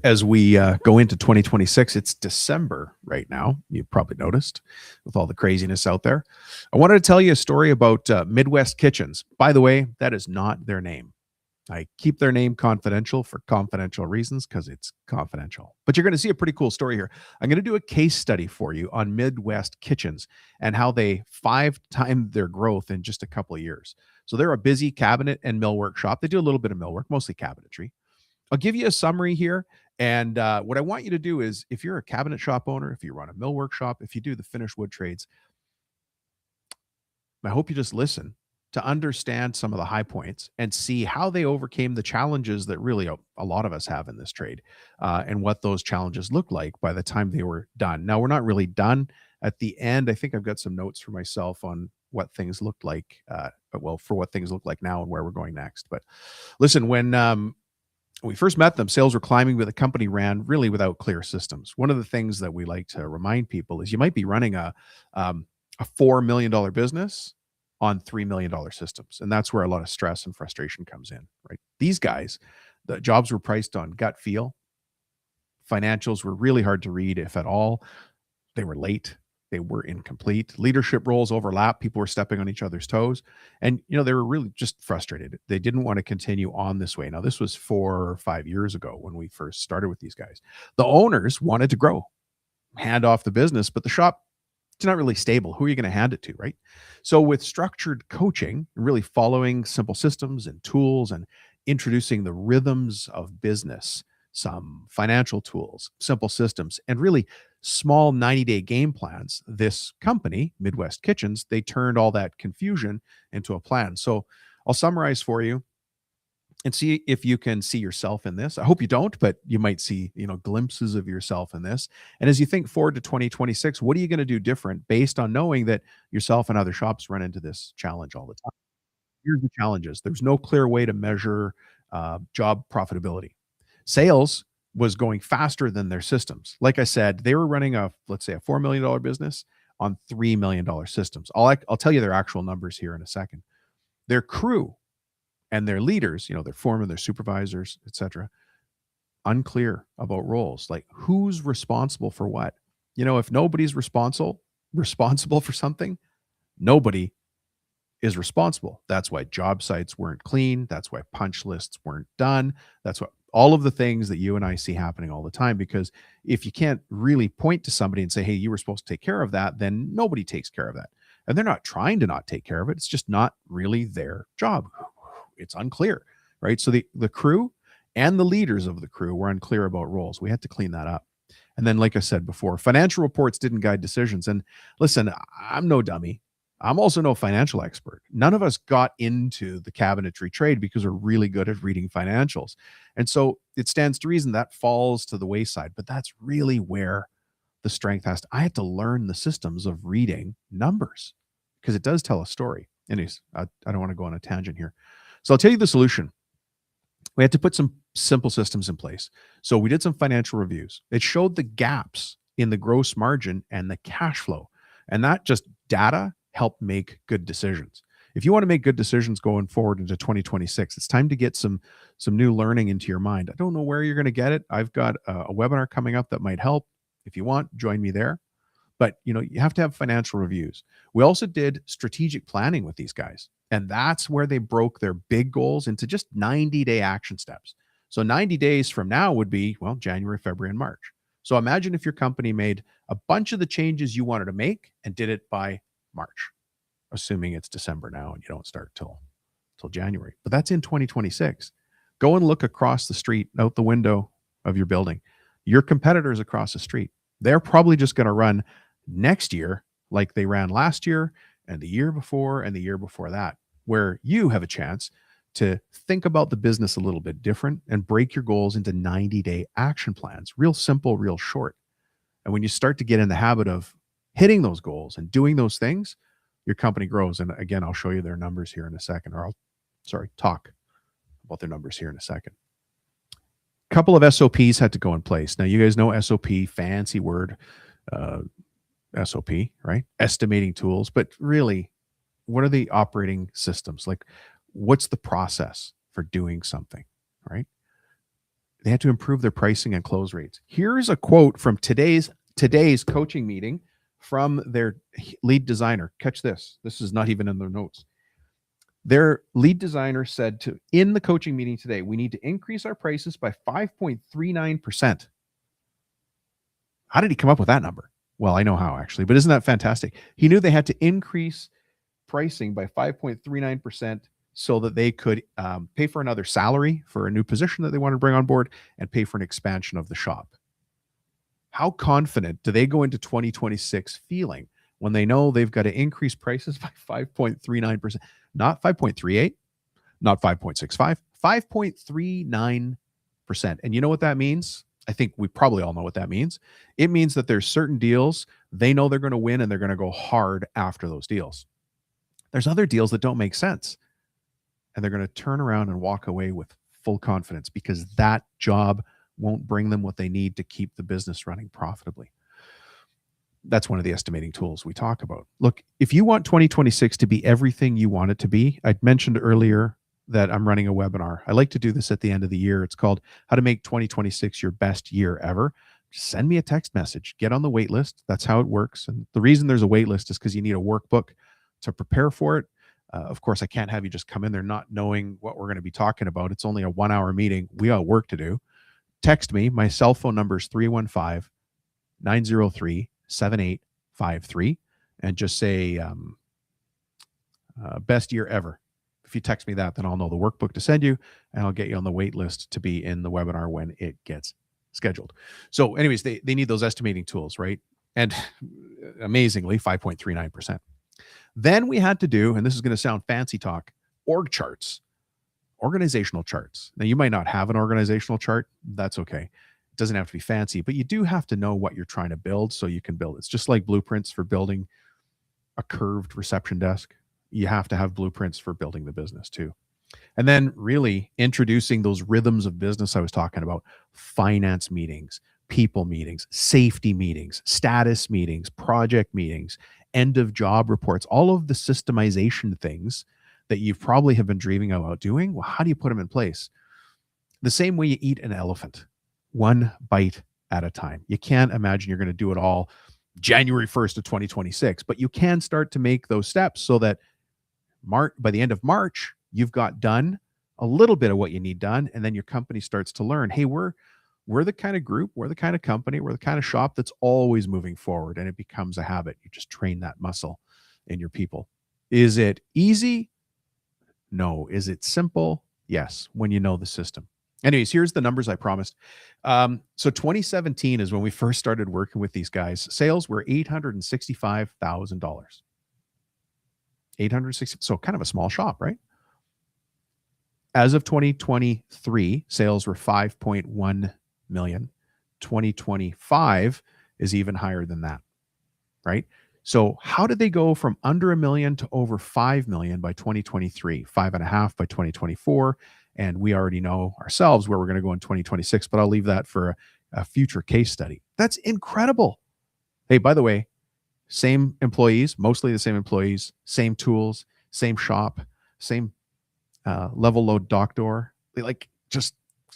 As we go into 2026. It's December right now. You've probably noticed with all the craziness out there. I wanted to tell you a story about Midwest Kitchens. By the way, that is not their name. I keep their name confidential for confidential reasons because it's confidential. But you're going to see a pretty cool story here. I'm going to do a case study for you on Midwest Kitchens and how they five-timed their growth in just a couple of years. So they're a busy cabinet and millwork shop. They do a little bit of millwork, mostly cabinetry. I'll give you a summary here. And what I want you to do is if you're a cabinet shop owner, if you run a millwork shop, if you do the finished wood trades, I hope you just listen to understand some of the high points and see how they overcame the challenges that really a lot of us have in this trade, and what those challenges look like by the time they were done. Now, we're not really done. At the end, I think I've got some notes for myself on what things looked like, for what things look like now and where we're going next. But listen, when we first met them, sales were climbing, but the company ran really without clear systems. One of the things that we like to remind people is you might be running a $4 million business on $3 million systems. And that's where a lot of stress and frustration comes in, right? These guys, the jobs were priced on gut feel. Financials were really hard to read, if at all. They were late. They were incomplete. Leadership roles overlap. People were stepping on each other's toes. And, they were really just frustrated. They didn't want to continue on this way. Now, this was 4 or 5 years ago when we first started with these guys. The owners wanted to grow, hand off the business, but the shop, it's not really stable. Who are you going to hand it to, right? So with structured coaching, really following simple systems and tools and introducing the rhythms of business, some financial tools, simple systems, and really small 90-day game plans, this company, Midwest Kitchens, they turned all that confusion into a plan. So I'll summarize for you and see if you can see yourself in this. I hope you don't, but you might see, glimpses of yourself in this. And as you think forward to 2026, what are you going to do different based on knowing that yourself and other shops run into this challenge all the time? Here's the challenges. There's no clear way to measure job profitability. Sales was going faster than their systems. Like I said, they were running let's say a $4 million business on $3 million systems. I'll tell you their actual numbers here in a second. Their crew and their leaders, their foremen, their supervisors, etc., unclear about roles. Like who's responsible for what? If nobody's responsible for something, nobody is responsible. That's why job sites weren't clean. That's why punch lists weren't done. That's what all of the things that you and I see happening all the time. Because if you can't really point to somebody and say, hey, you were supposed to take care of that, then nobody takes care of that. And they're not trying to not take care of it. It's just not really their job. It's unclear, right? So the crew and the leaders of the crew were unclear about roles. We had to clean that up. And then, like I said before, financial reports didn't guide decisions. And listen, I'm no dummy. I'm also no financial expert. None of us got into the cabinetry trade because we're really good at reading financials. And so it stands to reason that falls to the wayside. But that's really where the strength I had to learn the systems of reading numbers because it does tell a story. Anyways, I don't want to go on a tangent here. So I'll tell you the solution. We had to put some simple systems in place. So we did some financial reviews. It showed the gaps in the gross margin and the cash flow. And that just data helped make good decisions. If you want to make good decisions going forward into 2026, it's time to get some new learning into your mind. I don't know where you're going to get it. I've got a webinar coming up that might help. If you want, join me there. But you have to have financial reviews. We also did strategic planning with these guys. And that's where they broke their big goals into just 90-day action steps. So 90 days from now would be, January, February, and March. So imagine if your company made a bunch of the changes you wanted to make and did it by March, assuming it's December now and you don't start till January. But that's in 2026. Go and look across the street, out the window of your building. Your competitors across the street, they're probably just going to run next year like they ran last year and the year before and the year before that, where you have a chance to think about the business a little bit different and break your goals into 90-day action plans, real simple, real short. And when you start to get in the habit of hitting those goals and doing those things, your company grows. And again, I'll show you their numbers here in a second, or talk about their numbers here in a second. A couple of SOPs had to go in place. Now, you guys know SOP, fancy word, SOP, right? Estimating tools, but really, what are the operating systems? Like, what's the process for doing something, right? They had to improve their pricing and close rates. Here's a quote from today's coaching meeting from their lead designer. Catch this. This is not even in their notes. Their lead designer said in the coaching meeting today, we need to increase our prices by 5.39%. How did he come up with that number? Well, I know how actually, but isn't that fantastic? He knew they had to increase pricing by 5.39% so that they could pay for another salary for a new position that they want to bring on board and pay for an expansion of the shop. How confident do they go into 2026 feeling when they know they've got to increase prices by 5.39%, not 5.38, not 5.65, 5.39%. And you know what that means? I think we probably all know what that means. It means that there's certain deals they know they're going to win and they're going to go hard after those deals. There's other deals that don't make sense and they're going to turn around and walk away with full confidence because that job won't bring them what they need to keep the business running profitably. That's one of the estimating tools we talk about. Look, if you want 2026 to be everything you want it to be, I mentioned earlier that I'm running a webinar. I like to do this at the end of the year. It's called How to Make 2026 Your Best Year Ever. Just send me a text message. Get on the wait list. That's how it works. And the reason there's a wait list is because you need a workbook to prepare for it. Of course, I can't have you just come in there not knowing what we're going to be talking about. It's only a 1-hour meeting. We got work to do. Text me. My cell phone number is 315-903-7853 and just say best year ever. If you text me that, then I'll know the workbook to send you and I'll get you on the wait list to be in the webinar when it gets scheduled. So anyways, they need those estimating tools, right? And amazingly, 5.39%. Then we had to do, and this is going to sound fancy talk, org charts, organizational charts. Now, you might not have an organizational chart. That's okay. It doesn't have to be fancy, but you do have to know what you're trying to build so you can build. It's just like blueprints for building a curved reception desk. You have to have blueprints for building the business too. And then really introducing those rhythms of business I was talking about, finance meetings, people meetings, safety meetings, status meetings, project meetings, end of job reports, all of the systemization things that you probably have been dreaming about doing. Well, how do you put them in place? The same way you eat an elephant, one bite at a time. You can't imagine you're going to do it all January 1st of 2026, but you can start to make those steps so that by the end of March, you've got done a little bit of what you need done. And then your company starts to learn, hey, we're the kind of group, we're the kind of company, we're the kind of shop that's always moving forward. And it becomes a habit. You just train that muscle in your people. Is it easy? No. Is it simple? Yes, when you know the system. Anyways, here's the numbers I promised. So 2017 is when we first started working with these guys. Sales were $865,000. 860, so kind of a small shop, right? As of 2023, sales were 5.1 million. 2025 is even higher than that, right? So how did they go from under $1 million to over 5 million by 2023, 5.5 by 2024? And we already know ourselves where we're going to go in 2026, but I'll leave that for a future case study. That's incredible. Hey, by the way, same employees, mostly the same employees, same tools, same shop, same level load dock door, like just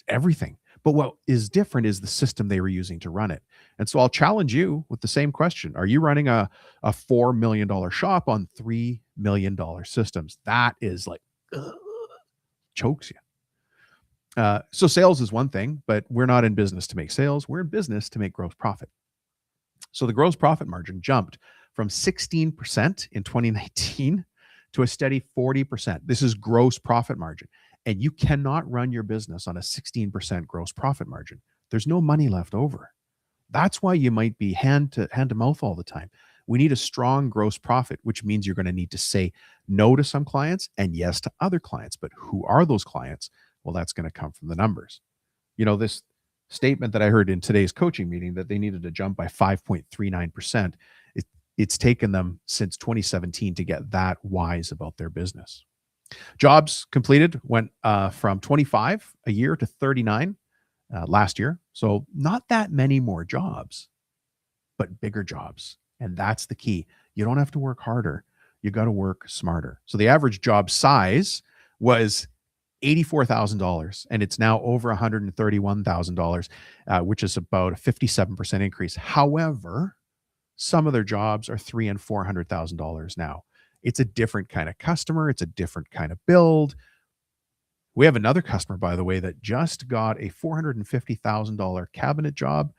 everything. But what is different is the system they were using to run it. And so I'll challenge you with the same question. Are you running a $4 million shop on $3 million systems? That is like, chokes you. So sales is one thing, but we're not in business to make sales. We're in business to make gross profit. So the gross profit margin jumped from 16% in 2019 to a steady 40%. This is gross profit margin. And you cannot run your business on a 16% gross profit margin. There's no money left over. That's why you might be hand to mouth all the time. We need a strong gross profit, which means you're going to need to say no to some clients and yes to other clients. But who are those clients? Well, that's going to come from the numbers. You know, this statement that I heard in today's coaching meeting that they needed to jump by 5.39%. It's taken them since 2017 to get that wise about their business. Jobs completed went from 25 a year to 39 last year. So not that many more jobs, but bigger jobs. And that's the key. You don't have to work harder. You got to work smarter. So the average job size was $84,000, and it's now over $131,000, which is about a 57% increase. However, some of their jobs are three and $400,000 now. It's a different kind of customer. It's a different kind of build. We have another customer, by the way, that just got a $450,000 cabinet job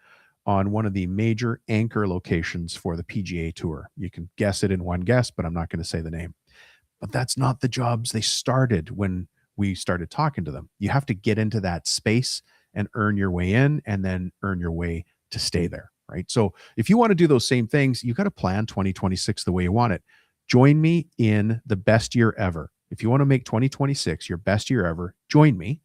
on one of the major anchor locations for the PGA Tour. You can guess it in one guess, but I'm not going to say the name. But that's not the jobs they started when we started talking to them. You have to get into that space and earn your way in, and then earn your way to stay there, right? So if you want to do those same things, you got to plan 2026 the way you want it. Join me in the best year ever. If you want to make 2026 your best year ever, join me.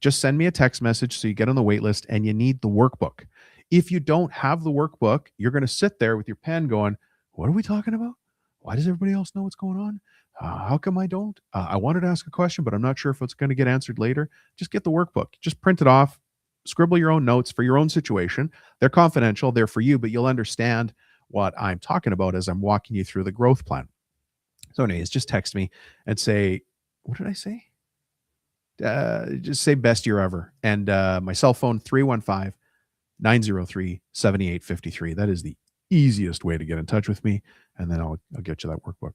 Just send me a text message so you get on the wait list, and you need the workbook. If you don't have the workbook, you're going to sit there with your pen going, what are we talking about? Why does everybody else know what's going on? How come I don't? I wanted to ask a question, but I'm not sure if it's going to get answered later. Just get the workbook. Just print it off. Scribble your own notes for your own situation. They're confidential. They're for you, but you'll understand what I'm talking about as I'm walking you through the growth plan. So anyways, just text me and say, what did I say? Just say best year ever. And my cell phone, 315-903-7853. That is the easiest way to get in touch with me. And then I'll get you that workbook.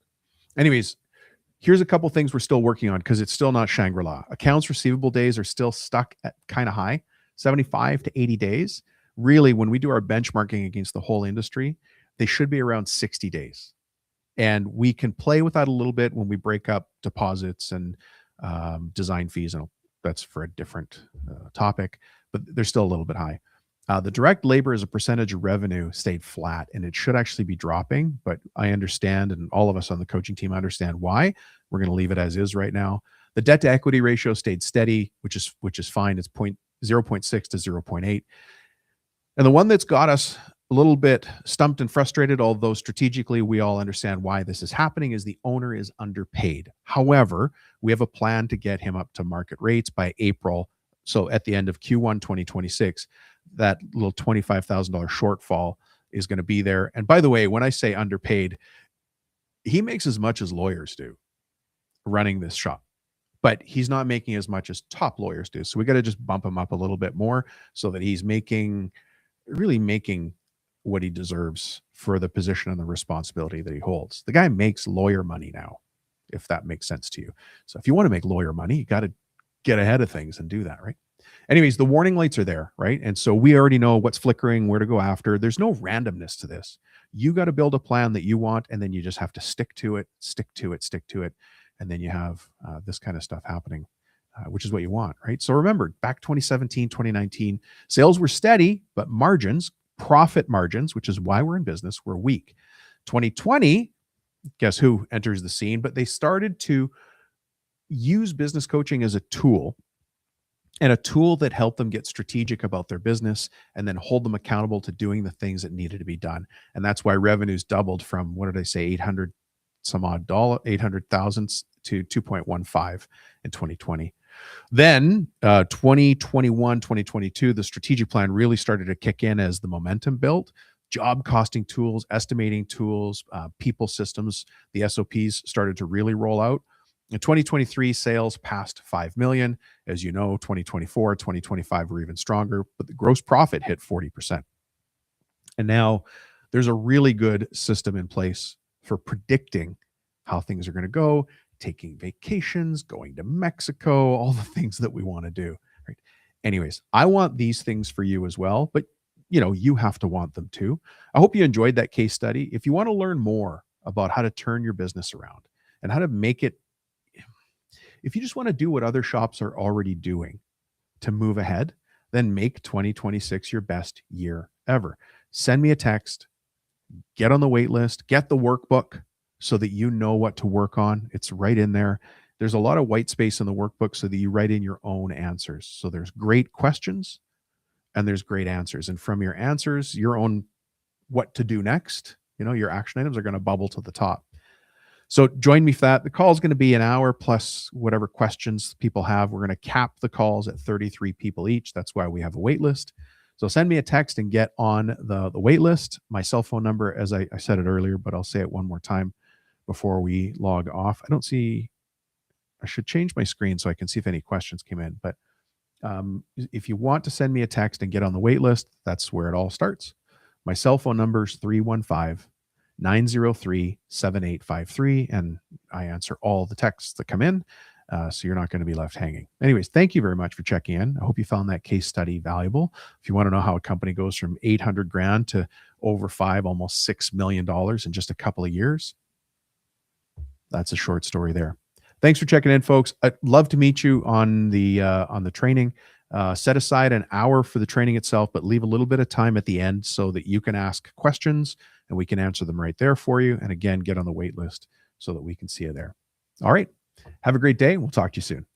Anyways, here's a couple things we're still working on because it's still not Shangri-La. Accounts receivable days are still stuck at kind of high, 75 to 80 days. Really, when we do our benchmarking against the whole industry, they should be around 60 days. And we can play with that a little bit when we break up deposits and design fees. And that's for a different topic, but they're still a little bit high. The direct labor as a percentage of revenue stayed flat, and it should actually be dropping, but I understand, and all of us on the coaching team understand why. We're going to leave it as is right now. The debt to equity ratio stayed steady, which is fine. It's 0.6 to 0.8. And the one that's got us a little bit stumped and frustrated, although strategically we all understand why this is happening, is the owner is underpaid. However, we have a plan to get him up to market rates by April. So at the end of Q1 2026, that little $25,000 shortfall is going to be there. And by the way, when I say underpaid, he makes as much as lawyers do running this shop, but he's not making as much as top lawyers do. So we got to just bump him up a little bit more so that he's really making what he deserves for the position and the responsibility that he holds. The guy makes lawyer money now, if that makes sense to you. So if you want to make lawyer money, you got to get ahead of things and do that, right? Anyways, the warning lights are there, right? And so we already know what's flickering, where to go after. There's no randomness to this. You got to build a plan that you want, and then you just have to stick to it. And then you have this kind of stuff happening, which is what you want, right? So remember, back 2017, 2019, sales were steady, but margins, profit margins, which is why we're in business, were weak. 2020, guess who enters the scene? But they started to use business coaching as a tool, and a tool that helped them get strategic about their business and then hold them accountable to doing the things that needed to be done. And that's why revenues doubled from, what did I say, 800 some odd dollar, 800,000 to 2.15 in 2020. Then 2021, 2022, the strategic plan really started to kick in as the momentum built. Job costing tools, estimating tools, people systems, the SOPs started to really roll out. In 2023, sales passed 5 million. As you know, 2024, 2025 were even stronger, but the gross profit hit 40%. And now there's a really good system in place for predicting how things are going to go, taking vacations, going to Mexico, all the things that we want to do, right? Anyways, I want these things for you as well, but you have to want them too. I hope you enjoyed that case study. If you want to learn more about how to turn your business around and how to make it, if you just want to do what other shops are already doing to move ahead, then make 2026 your best year ever. Send me a text, get on the wait list, get the workbook so that you know what to work on. It's right in there. There's a lot of white space in the workbook so that you write in your own answers. So there's great questions and there's great answers. And from your answers, your own what to do next, your action items are going to bubble to the top. So join me for that. The call is going to be an hour plus whatever questions people have. We're going to cap the calls at 33 people each. That's why we have a wait list. So send me a text and get on the wait list. My cell phone number, as I said it earlier, but I'll say it one more time before we log off. I don't see I should change my screen so I can see if any questions came in. But if you want to send me a text and get on the wait list, that's where it all starts. My cell phone number is 315 903 7853, and I answer all the texts that come in. So you're not going to be left hanging. Anyways, thank you very much for checking in. I hope you found that case study valuable. If you want to know how a company goes from 800 grand to over almost $6 million in just a couple of years, that's a short story there. Thanks for checking in, folks. I'd love to meet you on the training. Set aside an hour for the training itself, but leave a little bit of time at the end so that you can ask questions and we can answer them right there for you. And again, get on the wait list so that we can see you there. All right. Have a great day. We'll talk to you soon.